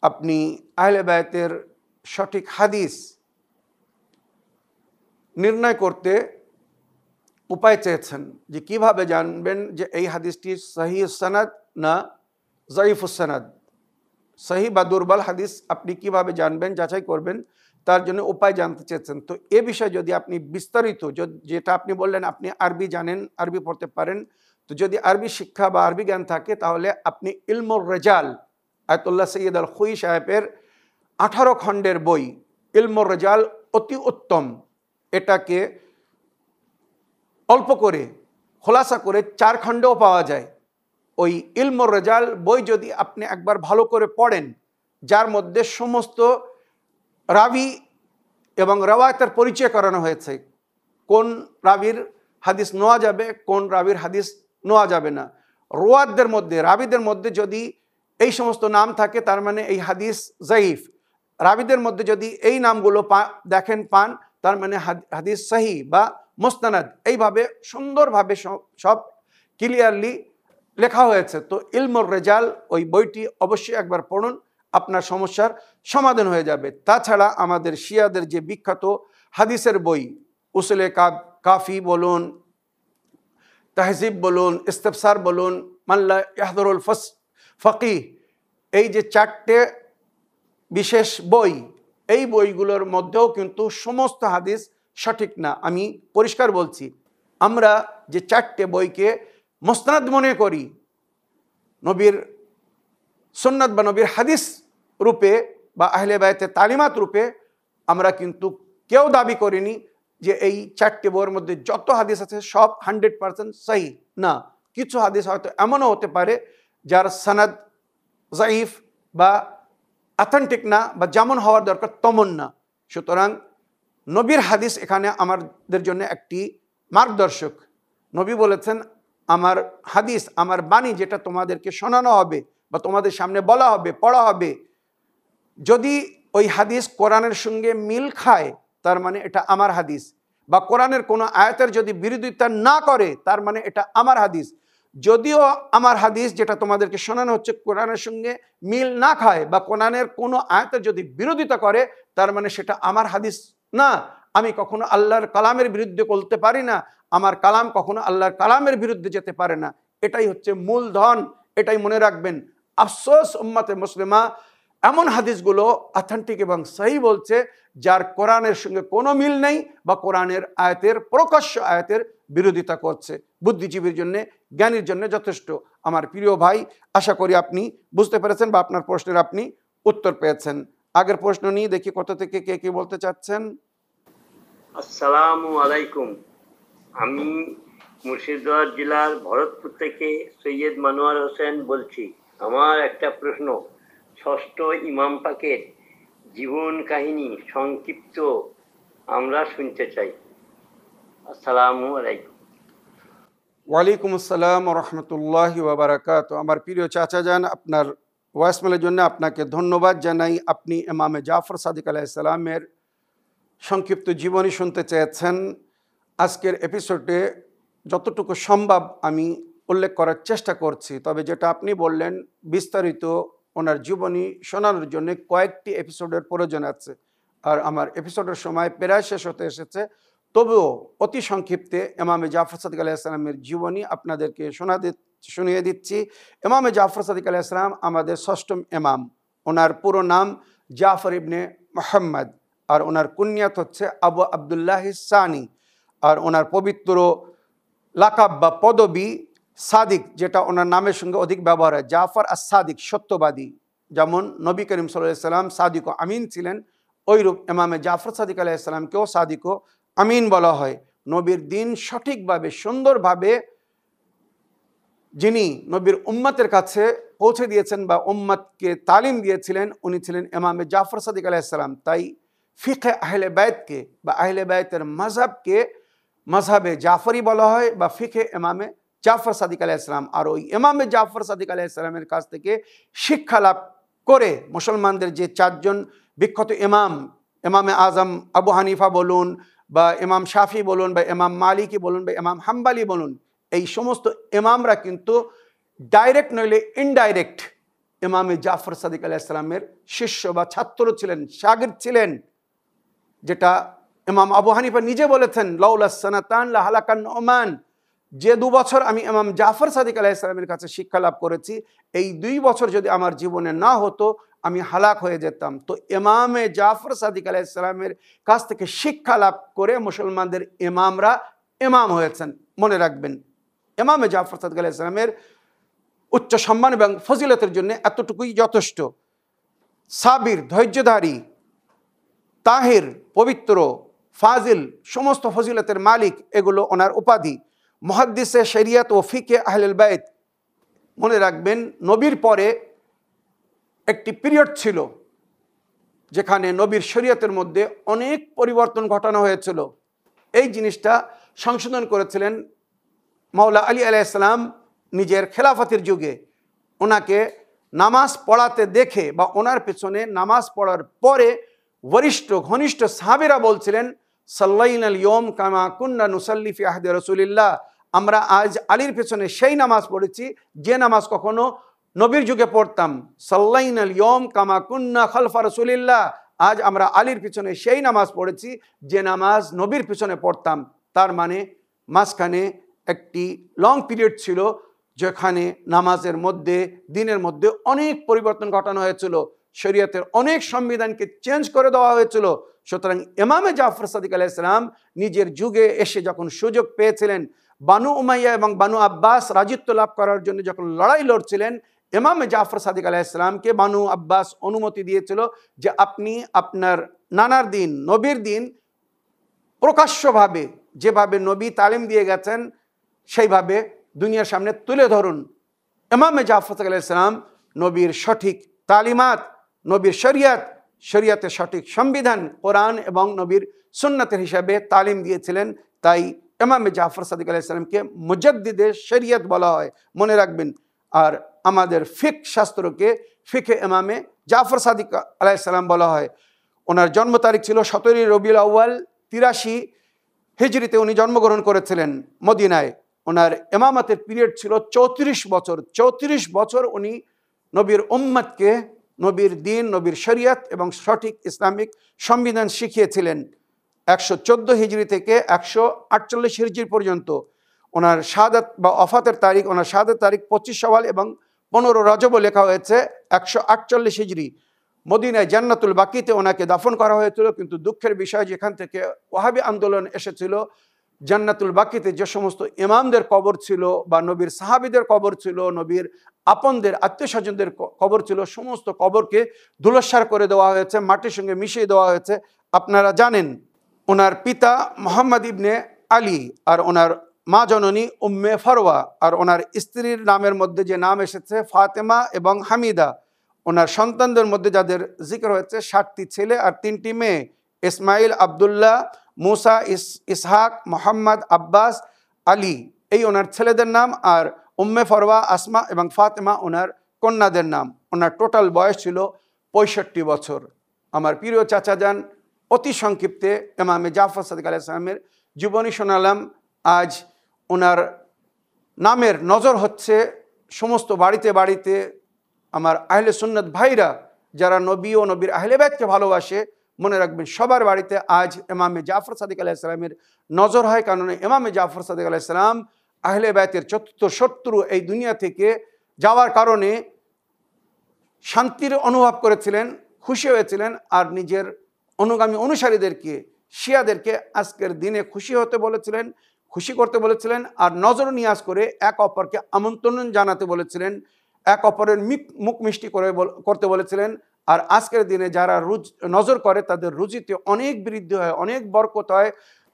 আপনি আহলে বাইতের সঠিক হাদিস নির্ণয় করতে উপায় চেয়েছেন, যে কিভাবে জানবেন যে এই হাদিসটি সহিহ সনদ না জয়ীফুস সনদ, সহি বা দুর্বল হাদিস আপনি কিভাবে জানবেন, যাচাই করবেন, তার জন্য উপায় জানতে চেয়েছেন। তো এ বিষয়ে যদি আপনি বিস্তারিত, যেটা আপনি বললেন আপনি আরবি জানেন, আরবি পড়তে পারেন, তো যদি আরবি শিক্ষা বা আরবি জ্ঞান থাকে তাহলে আপনি ইলমুর রেজাল, আয়াতুল্লাহ সৈয়দ আল খুই সাহেবের 18 খণ্ডের বই ইলমুর রেজাল অতি উত্তম। এটাকে অল্প করে খোলাসা করে 4 খণ্ডেও পাওয়া যায়। ওই ইলমুর রেজাল বই যদি আপনি একবার ভালো করে পড়েন, যার মধ্যে সমস্ত রাবি এবং রওয়ায়াতের পরিচয় করানো হয়েছে, কোন রাবির হাদিস নেওয়া যাবে, কোন রাবির হাদিস নেওয়া যাবে না। রোয়াতদের মধ্যে, রাবিদের মধ্যে যদি এই সমস্ত নাম থাকে তার মানে এই হাদিস জয়ীফ। রাবিদের মধ্যে যদি এই নামগুলো পান তার মানে হাদিস সহি বা মুস্তানাদ। এইভাবে সুন্দরভাবে সব ক্লিয়ারলি লেখা হয়েছে। তো ইলমুর রেজাল ওই বইটি অবশ্যই একবার পড়ুন, আপনার সমস্যার সমাধান হয়ে যাবে। তাছাড়া আমাদের শিয়াদের যে বিখ্যাত হাদিসের বই উসুলে কাফি বলুন, তাহজিব বলুন, ইস্তেফসার বলুন, মাল্লা ইয়াহদুরুল ফকিহ, এই যে 4টে বিশেষ বই, এই বইগুলোর মধ্যেও কিন্তু সমস্ত হাদিস সঠিক না। আমি পরিষ্কার বলছি, আমরা যে 4টে বইকে মুস্তানাদ মনে করি, নবীর সুন্নাত বা নবীর হাদিস রূপে বা আহলে বাইতের তালিমাত রূপে, আমরা কিন্তু কেউ দাবি করিনি যে এই 4টে বইয়ের মধ্যে যত হাদিস আছে সব 100% সহি না। কিছু হাদিস হয়তো এমনও হতে পারে যার সনদ জয়ীফ বা অথেন্টিক না, বা যেমন হওয়ার দরকার তেমন না। সুতরাং নবীর হাদিস এখানে আমাদের জন্য একটি মার্গদর্শক। নবী বলেছেন, আমার হাদিস, আমার বাণী যেটা তোমাদেরকে শোনানো হবে বা তোমাদের সামনে বলা হবে, পড়া হবে, যদি ওই হাদিস কোরআনের সঙ্গে মিল খায় তার মানে এটা আমার হাদিস, বা কোরআনের কোনো আয়াতের যদি বিরোধিতা না করে তার মানে এটা আমার হাদিস। যদিও আমার হাদিস যেটা তোমাদেরকে শোনানো হচ্ছে কোরআনের সঙ্গে মিল না খায় বা কোরআনের কোনো আয়াতের যদি বিরোধিতা করে তার মানে সেটা আমার হাদিস না। আমি কখনো আল্লাহর কালামের বিরুদ্ধে বলতে পারি না, আমার কালাম কখনো আল্লাহর কালামের বিরুদ্ধে যেতে পারে না। এটাই হচ্ছে মূলধন, এটাই মনে রাখবেন। আফসোস উম্মতে মুসলিমা এমন হাদিসগুলো অথেন্টিক এবং সহি বলছে যার কোরআনের সঙ্গে কোনো মিল নেই বা কোরআনের আয়াতের, প্রকাশ্য আয়াতের বিরোধিতা করছে। বুদ্ধিজীবীর জন্য, জ্ঞানীর জন্য যথেষ্ট। আমার প্রিয় ভাই, আশা করি আপনি বুঝতে পেরেছেন বা আপনার প্রশ্নের আপনি উত্তর পেয়েছেন। আগের প্রশ্ন নিয়ে দেখি কত থেকে কে কি বলতে চাচ্ছেন। আসসালামু আলাইকুম। আমি মুর্শিদাবাদ জেলার ভরতপুর থেকে সৈয়দ মানোয়ার হোসেন বলছি। আমার একটা প্রশ্ন, ষষ্ঠ ইমাম পাকের জীবন কাহিনী সংক্ষিপ্ত আমরা শুনতে চাই। আসসালামু আলাইকুম। ওয়ালাইকুম আসসালাম রহমতুল্লাহি ওয়া বারাকাতুহু। আমার প্রিয় চাচা যান, আপনার ভয়েসমেলের জন্য আপনাকে ধন্যবাদ জানাই। আপনি ইমামে জাফর সাদিক আলাইহিস সালামের সংক্ষিপ্ত জীবনী শুনতে চেয়েছেন। আজকের এপিসোডে যতটুকু সম্ভব আমি উল্লেখ করার চেষ্টা করছি, তবে যেটা আপনি বললেন বিস্তারিত ওনার জীবনী শোনানোর জন্য কয়েকটি এপিসোডের প্রয়োজন আছে, আর আমার এপিসোডের সময় প্রায় শেষ হতে এসেছে। তবুও অতি সংক্ষিপ্তে ইমামে জাফর সাদিক আলাইহিস সালামের জীবনী আপনাদেরকে শুনিয়ে দিচ্ছি। ইমামে জাফর সাদিক আলাইহিস সালাম আমাদের ষষ্ঠম ইমাম। ওনার পুরো নাম জাফর ইবনে মুহাম্মদ, আর ওনার কুনিয়াত হচ্ছে আবু আবদুল্লাহ সানি, আর ওনার পবিত্র লাকাব বা পদবী সাদিক, যেটা ওনার নামের সঙ্গে অধিক ব্যবহার হয়। জাফর আর সাদিক, সত্যবাদী। যেমন নবী করিম সাল্লাল্লাহু আলাইহি সাল্লাম সাদিক ও আমিন ছিলেন, ওইরূপ ইমামে জাফর সাদিক আলাইহিস সালামকেও সাদিক ও আমিন বলা হয়। নবীর দিন সঠিকভাবে, সুন্দরভাবে যিনি নবীর উম্মতের কাছে পৌঁছে দিয়েছেন বা উম্মতকে তালিম দিয়েছিলেন, উনি ছিলেন ইমামে জাফর সাদিক আলাইহিস সালাম। তাই ফিকহে আহলে বাইতকে বা আহলে বাইতের মাযহাবকে মাযহাবে জাফরি বলা হয় বা ফিকহে ইমামে জাফর সাদিক আলাইহিস সালাম। আর ওই ইমামে জাফর সাদিক আলাইহিস সালামের কাছ থেকে শিক্ষা লাভ করে মুসলমানদের যে চারজন বিখ্যাত ইমাম, ইমামে আজম আবু হানিফা বলুন বা ইমাম শাফি বলুন বা ইমাম মালিকি বলুন বা ইমাম হাম্বালি বলুন, এই সমস্ত ইমামরা কিন্তু ডাইরেক্ট নইলে ইনডাইরেক্ট ইমামে জাফর সাদিক আলাইহিস সালামের শিষ্য বা ছাত্র ছিলেন, শাগির্দ ছিলেন। যেটা ইমাম আবু হানিফা নিজে বলেছেন, লাউলা সানাতান লা হালাকান নুমান, যে 2 বছর আমি ইমাম জাফর সাদিক আলাইহিস সালামের কাছে শিক্ষা লাভ করেছি, এই 2 বছর যদি আমার জীবনে না হতো আমি হালাক হয়ে যেতাম। তো ইমামে জাফর সাদিক আলাইহিস সালামের কাছ থেকে শিক্ষা লাভ করে মুসলমানদের ইমামরা ইমাম হয়েছেন। মনে রাখবেন, ইমামে জাফর সাদিক আলাইহিস সালামের উচ্চ সম্মান এবং ফজিলতের জন্য এতটুকুই যথেষ্ট। সাবির, ধৈর্যধারী, তাহির, পবিত্র, ফাজিল, সমস্ত ফজিলতের মালিক, এগুলো ওনার উপাধি। মুহাদ্দিসে শরিয়ত ও ফিকে আহলুল বাইত। মনে রাখবেন, নবীর পরে একটি পিরিয়ড ছিল যেখানে নবীর শরীয়তের মধ্যে অনেক পরিবর্তন ঘটানো হয়েছিল। এই জিনিসটা সংশোধন করেছিলেন মাওলা আলী আলাইহিস সালাম নিজের খেলাফতের যুগে। ওনাকে নামাজ পড়াতে দেখে বা ওনার পেছনে নামাজ পড়ার পরে বরিষ্ঠ ঘনিষ্ঠ সাহাবীরা বলছিলেন, সাল্লাইনাল ইয়ম কামা কুন্না নুসাল্লি ফি আহদি রাসূলিল্লাহ, আমরা আজ আলীর পেছনে সেই নামাজ পড়েছি যে নামাজ কখনো নবীর যুগে পড়তাম। সাল্লাইনাল ইয়ম কামা কুন্না খালফা রাসূলিল্লাহ, আজ আমরা আলীর পিছনে সেই নামাজ পড়েছি যে নামাজ নবীর পিছনে পড়তাম। তার মানে মাঝখানে একটি লং পিরিয়ড ছিল যেখানে নামাজের মধ্যে, দিনের মধ্যে অনেক পরিবর্তন ঘটানো হয়েছিল, শরীয়তের অনেক সংবিধানকে চেঞ্জ করে দেওয়া হয়েছিল। সুতরাং ইমামে জাফর সাদিক আলাইহিস সালাম নিজের যুগে এসে যখন সুযোগ পেয়েছিলেন, বানু উমাইয়া এবং বানু আব্বাস রাজিত্ব লাভ করার জন্য যখন লড়াই লড়ছিলেন, ইমামে জাফর সাদিক আলাইহিস সালামকে বানু আব্বাস অনুমতি দিয়েছিল যে আপনি আপনার নানার দিন, নবীর দিন প্রকাশ্যভাবে যেভাবে নবী তালিম দিয়ে গেছেন সেইভাবে দুনিয়ার সামনে তুলে ধরুন। ইমামে জাফর সাদিক আলাইহিস সালাম নবীর সঠিক তালিমাত, নবীর শরিয়ত, শরিয়তের সঠিক সংবিধান কোরআন এবং নবীর সুন্নাতের হিসাবে তালিম দিয়েছিলেন। তাই ইমামে জাফর সাদিক আলাইহিস সালামকে মুজাদ্দিদে শরিয়ত বলা হয়, মনে রাখবেন। আর আমাদের ফিক শাস্ত্রকে ফিকে ইমামে জাফর সাদিক আলাইহিস সালাম বলা হয়। ওনার জন্ম তারিখ ছিল 17 রবিউল আউয়াল 83 হিজরিতে উনি জন্মগ্রহণ করেছিলেন মদিনায়। ওনার ইমামতের পিরিয়ড ছিল 34 বছর। 34 বছর উনি নবীর উম্মতকে নবীর দিন, নবীর শরিয়ত এবং সঠিক ইসলামিক সংবিধান শিখিয়েছিলেন। 114 হিজরি থেকে 148 হিজরি পর্যন্ত। ওনার শাহাদাত বা ওফাতের তারিখ, ওনার শাহাদাত তারিখ 25 শাওয়াল এবং 15 রজব লেখা হয়েছে 148 হিজরি। মদিনায় জান্নাতুল বাকিতে ওনাকে দাফন করা হয়েছিল। কিন্তু দুঃখের বিষয়, যেখান থেকে ওয়াহাবি আন্দোলন এসেছিল, জান্নাতুল বাকিতে যে সমস্ত ইমামদের কবর ছিল বা নবীর সাহাবীদের কবর ছিল, নবীর আপনদের আত্মীয় স্বজনদের কবর ছিল, সমস্ত কবরকে ধুলোসাৎ করে দেওয়া হয়েছে, মাটির সঙ্গে মিশিয়ে দেওয়া হয়েছে। আপনারা জানেন ওনার পিতা মোহাম্মদ ইবনে আলী আর ওনার মা জননী উম্মে ফারওয়া, আর ওনার স্ত্রীর নামের মধ্যে যে নাম এসেছে ফাতেমা এবং হামিদা। ওনার সন্তানদের মধ্যে যাদের জিকির হয়েছে 7টি ছেলে আর 3টি মেয়ে, ইসমাইল, আবদুল্লাহ, মুসা, ইসহাক, মোহাম্মদ, আব্বাস, আলী, এই ওনার ছেলেদের নাম। আর উম্মে ফারওয়া, আসমা এবং ফাতেমা ওনার কন্যাদের নাম। ওনার টোটাল বয়স ছিল 65 বছর। আমার প্রিয় চাচা যান, অতি সংক্ষিপ্তে ইমামে জাফর সাদিক আলাইহিস সালামের জীবনী শোনালাম। আজ ওনার নামের নজর হচ্ছে সমস্ত বাড়িতে বাড়িতে। আমার আহলে সুন্নাত ভাইরা যারা নবী ও নবীর আহলে বাইতকে ভালোবাসে, মনে রাখবেন সবার বাড়িতে আজ ইমামে জাফর সাদিক আলাইহিস সালামের নজর হয়। কারণ ইমামে জাফর সাদিক আলাইহিস সালাম আহলে বাইতের চতুর্থ শত্রু এই দুনিয়া থেকে যাওয়ার কারণে শান্তির অনুভব করেছিলেন, খুশি হয়েছিলেন। আর নিজের অনুগামী অনুসারীদেরকে, শিয়াদেরকে আজকের দিনে খুশি হতে বলেছিলেন, খুশি করতে বলেছিলেন। আর নজর নিয়াজ করে এক অপরকে আমন্ত্রণ জানাতে বলেছিলেন, এক অপরের মুখ মিষ্টি করতে বলেছিলেন। আর আজকের দিনে যারা নজর করে তাদের রুজিতে অনেক বৃদ্ধি হয়, অনেক বরকত হয়,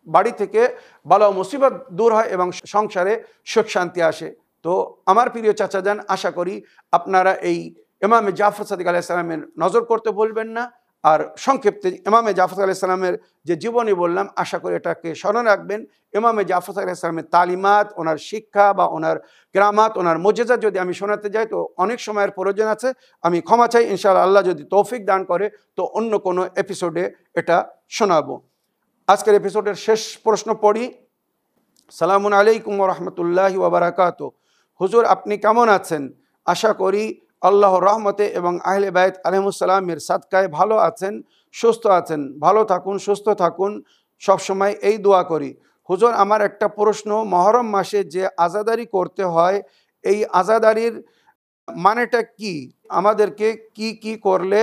বাড়ি থেকে বালা মুসিবত দূর হয় এবং সংসারে সুখ শান্তি আসে। তো আমার প্রিয় চাচা যান, আশা করি আপনারা এই ইমামে জাফর সাদিক আলাইহিস সালামের নজর করতে ভুলবেন না। আর সংক্ষিপ্তে ইমামে জাফর আলাইহিস সালামের যে জীবনী বললাম, আশা করি এটাকে স্মরণ রাখবেন। ইমামে জাফর আলাইহিস সালামের তালিমাত, ওনার শিক্ষা বা ওনার গ্রামাত, ওনার মুজিজা যদি আমি শোনাতে যাই তো অনেক সময়ের প্রয়োজন আছে। আমি ক্ষমা চাই, ইনশাআল্লাহ আল্লাহ যদি তৌফিক দান করে তো অন্য কোনো এপিসোডে এটা শোনাবো। আজকের এপিসোডের শেষ প্রশ্ন পড়ি। সালামুন আলাইকুম ওয়া রাহমাতুল্লাহি ওয়া বারাকাতুহু। হুজুর, আপনি কেমন আছেন? আশা করি আল্লাহর রহমতে এবং আহলে বাইত আলাইহিমুস সালামের সাদকায় ভালো আছেন, সুস্থ আছেন। ভালো থাকুন, সুস্থ থাকুন, সবসময় এই দোয়া করি। হুজুর, আমার একটা প্রশ্ন, মহরম মাসে যে আযাদারি করতে হয়, এই আযাদারির মানেটা কি? আমাদেরকে কি কি করলে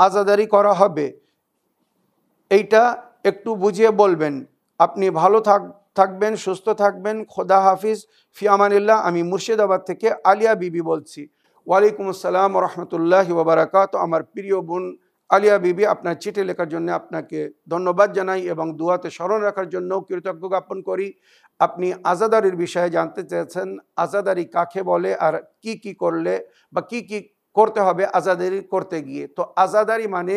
আযাদারি করা হবে, এইটা একটু বুঝিয়ে বলবেন। আপনি ভালো থাকবেন, সুস্থ থাকবেন। খোদা হাফিজ, ফি আমানিল্লাহ। আমি মুর্শিদাবাদ থেকে আলিয়া বিবি বলছি। ওয়ালাইকুম আসসালাম ওয়া রাহমাতুল্লাহি ওয়া বারাকাতুহু। আমার প্রিয় বোন আলিয়া বিবি, আপনার চিঠি লেখার জন্য আপনাকে ধন্যবাদ জানাই এবং দুয়াতে স্মরণ রাখার জন্য কৃতজ্ঞ জ্ঞাপন করি। আপনি আযাদারির বিষয়ে জানতে চেয়েছেন, আযাদারি কাকে বলে আর কি কি করলে বা কি কি করতে হবে আযাদারি করতে গিয়ে। তো আযাদারি মানে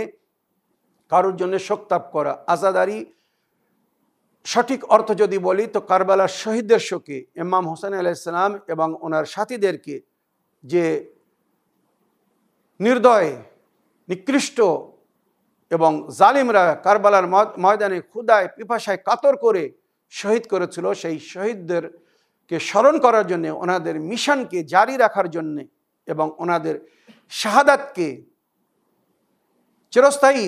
কারোর জন্য শোকতাপ করা। আযাদারি সঠিক অর্থ যদি বলি তো কারবালার শহীদদের শোকে ইমাম হোসেন আলাইহিস সালাম এবং ওনার সাথীদেরকে যে নির্দয়, নিকৃষ্ট এবং জালিমরা কারবালার ময়দানে ক্ষুধায় পিপাসায় কাতর করে শহীদ করেছিল, সেই শহীদদেরকে স্মরণ করার জন্যে, ওনাদের মিশনকে জারি রাখার জন্যে এবং ওনাদের শাহাদাতকে চিরস্থায়ী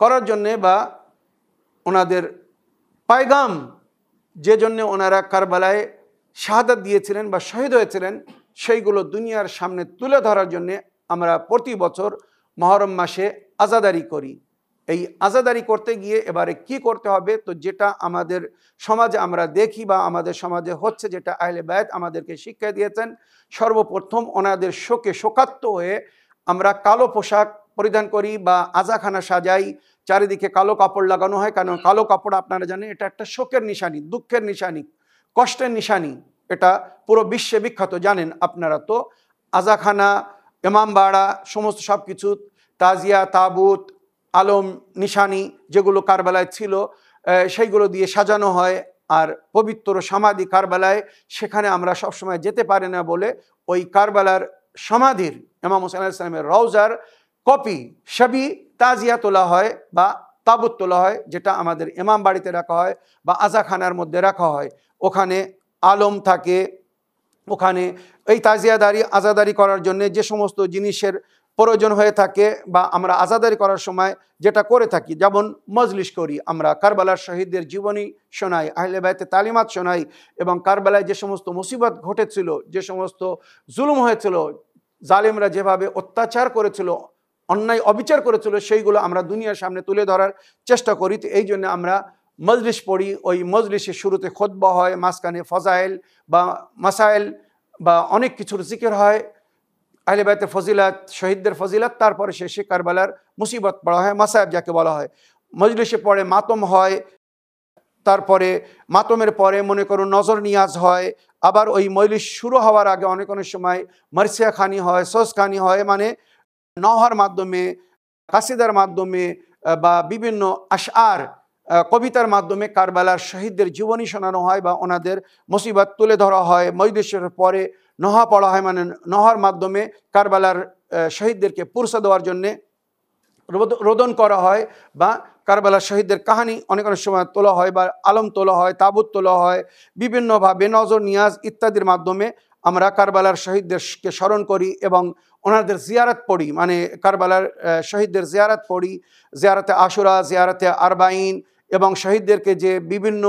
করার জন্যে বা ওনাদের পায়গাম যে জন্যে ওনারা কারবালায় শাহাদাত দিয়েছিলেন বা শহীদ হয়েছিলেন, সেইগুলো দুনিয়ার সামনে তুলে ধরার জন্যে আমরা প্রতি বছর মহরম মাসে আযাদারি করি। এই আযাদারি করতে গিয়ে এবারে কি করতে হবে, তো যেটা আমাদের সমাজে আমরা দেখি বা আমাদের সমাজে হচ্ছে, যেটা আহলে বায়ত আমাদেরকে শিক্ষা দিয়েছেন, সর্বপ্রথম ওনাদের শোকে শোকাত্ত হয়ে আমরা কালো পোশাক পরিধান করি বা আজাখানা সাজাই, চারিদিকে কালো কাপড় লাগানো হয়। কারণ কালো কাপড় আপনারা জানেন এটা একটা শোকের নিশানি, দুঃখের নিশানি, কষ্টের নিশানি। এটা পুরো বিশ্বে বিখ্যাত, জানেন আপনারা। তো আজাখানা, ইমামবাড়া, সমস্ত সব কিছু, তাজিয়া, তাবুত, আলম, নিশানি যেগুলো কারবালায় ছিল সেইগুলো দিয়ে সাজানো হয়। আর পবিত্র সমাধি কারবালায়, সেখানে আমরা সবসময় যেতে পারি না বলে ওই কারবালার সমাধির ইমাম হোসেন আলাইহিস সালামের রওজার কপি সবই তাজিয়া তোলা হয় বা তাবুত তোলা হয়, যেটা আমাদের ইমাম বাড়িতে রাখা হয় বা আজাখানার মধ্যে রাখা হয়। ওখানে আলম থাকে, ওখানে এই তাজিয়াদারি আজাদারি করার জন্য যে সমস্ত জিনিসের প্রয়োজন হয়ে থাকে বা আমরা আজাদারি করার সময় যেটা করে থাকি, যেমন মজলিস করি, আমরা কারবালার শহীদদের জীবনী শোনাই, আহলে বাইতের তালিমাত শোনাই এবং কারবালায় যে সমস্ত মুসিবত ঘটেছিল, যে সমস্ত জুলুম হয়েছিল, জালিমরা যেভাবে অত্যাচার করেছিল, অন্যায় অবিচার করেছিল, সেইগুলো আমরা দুনিয়ার সামনে তুলে ধরার চেষ্টা করি। তো এই জন্য আমরা মজলিস পড়ি। ওই মজলিসের শুরুতে খুতবা হয়, মাঝখানে ফজাইল বা মাসাইল বা অনেক কিছুর জিকির হয়, আহলে বাইতের ফজিলাত, শহীদদের ফজিলাত, তারপরে শেষে কারবালার মুসিবত পড়া হয়, মাসায়েব যাকে বলা হয়। মজলিসে পরে মাতম হয়, তারপরে মাতমের পরে মনে করুন নজর নিয়াজ হয়। আবার ওই মজলিস শুরু হওয়ার আগে অনেক অনেক সময় মারসিয়া খানি হয়, সস খানি হয়, মানে নওহার মাধ্যমে, কাসিদার মাধ্যমে বা বিভিন্ন আশআর কবিতার মাধ্যমে কারবালার শহীদদের জীবনী শোনানো হয় বা ওনাদের মুসিবত তুলে ধরা হয়। মজলিসের পরে নহা পড়া হয়, মানে নহার মাধ্যমে কারবালার শহীদদেরকে পুরস্কার দেওয়ার জন্যে রোদন করা হয় বা কারবালার শহীদদের কাহিনী অনেক অনেক সময় তোলা হয় বা আলম তোলা হয়, তাবুত তোলা হয়। বিভিন্নভাবে নজর নিয়াজ ইত্যাদির মাধ্যমে আমরা কারবালার শহীদদেরকে স্মরণ করি এবং ওনাদের জিয়ারত পড়ি, মানে কারবালার শহীদদের জিয়ারত পড়ি, জিয়ারতে আশুরা, জিয়ারতে আরবাইন, এবং শহীদদেরকে যে বিভিন্ন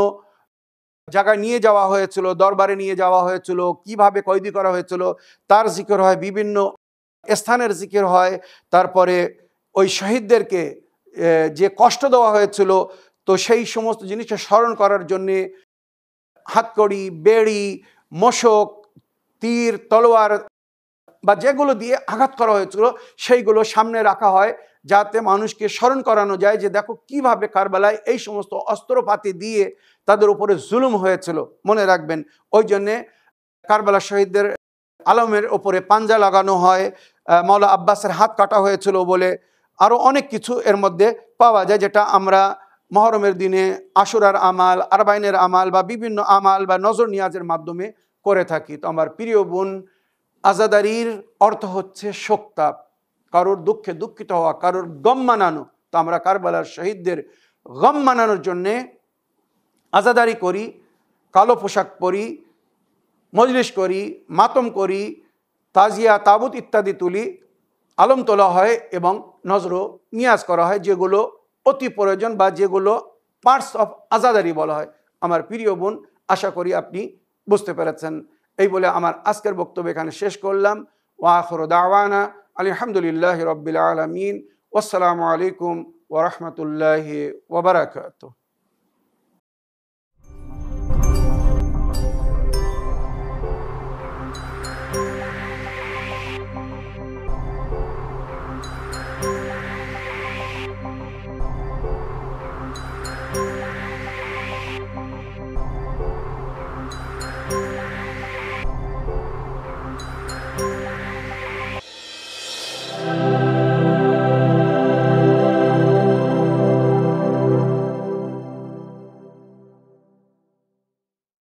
জায়গায় নিয়ে যাওয়া হয়েছিল, দরবারে নিয়ে যাওয়া হয়েছিল, কিভাবে কয়েদি করা হয়েছিল তার জিকির হয়, বিভিন্ন স্থানের জিকির হয়। তারপরে ওই শহীদদেরকে যে কষ্ট দেওয়া হয়েছিল, তো সেই সমস্ত জিনিসকে স্মরণ করার জন্যে হাতকড়ি, বেড়ি, মশক, তীর, তলোয়ার বা যেগুলো দিয়ে আঘাত করা হয়েছিল সেইগুলো সামনে রাখা হয়, যাতে মানুষকে স্মরণ করানো যায় যে দেখো কিভাবে কারবালায় এই সমস্ত অস্ত্রপাতি দিয়ে তাদের উপরে জুলুম হয়েছিল। মনে রাখবেন, ওই জন্যে কারবালা শহীদদের আলমের ওপরে পাঞ্জা লাগানো হয়। মাওলা আব্বাসের হাত কাটা হয়েছিল বলে আরও অনেক কিছু এর মধ্যে পাওয়া যায়, যেটা আমরা মহরমের দিনে আশুরার আমাল, আরবাইনের আমাল বা বিভিন্ন আমাল বা নজর নিয়াজের মাধ্যমে করে থাকি। তো আমার প্রিয় বোন, আজাদারির অর্থ হচ্ছে শোকতাপ, কারোর দুঃখে দুঃখিত হওয়া, কারোর গম মানানো। তো আমরা কারবালার শহীদদের গম মানানোর জন্যে আজাদারি করি, কালো পোশাক পরি, মজলিস করি, মাতম করি, তাজিয়া তাবুত ইত্যাদি তুলি, আলম তোলা হয় এবং নজর নিয়াজ করা হয়, যেগুলো অতি প্রয়োজন বা যেগুলো পার্টস অফ আজাদারি বলা হয়। আমার প্রিয় বোন, আশা করি আপনি বুঝতে পেরেছেন। এই বলে আমার আজকের বক্তব্য এখানে শেষ করলাম। ওয়া আখিরু দাওয়ানা আলহামদুলিল্লাহি রাব্বিল আলামিন। ওয়াসসালামু আলাইকুম ওয়া রাহমাতুল্লাহি ওয়া বারাকাতুহু।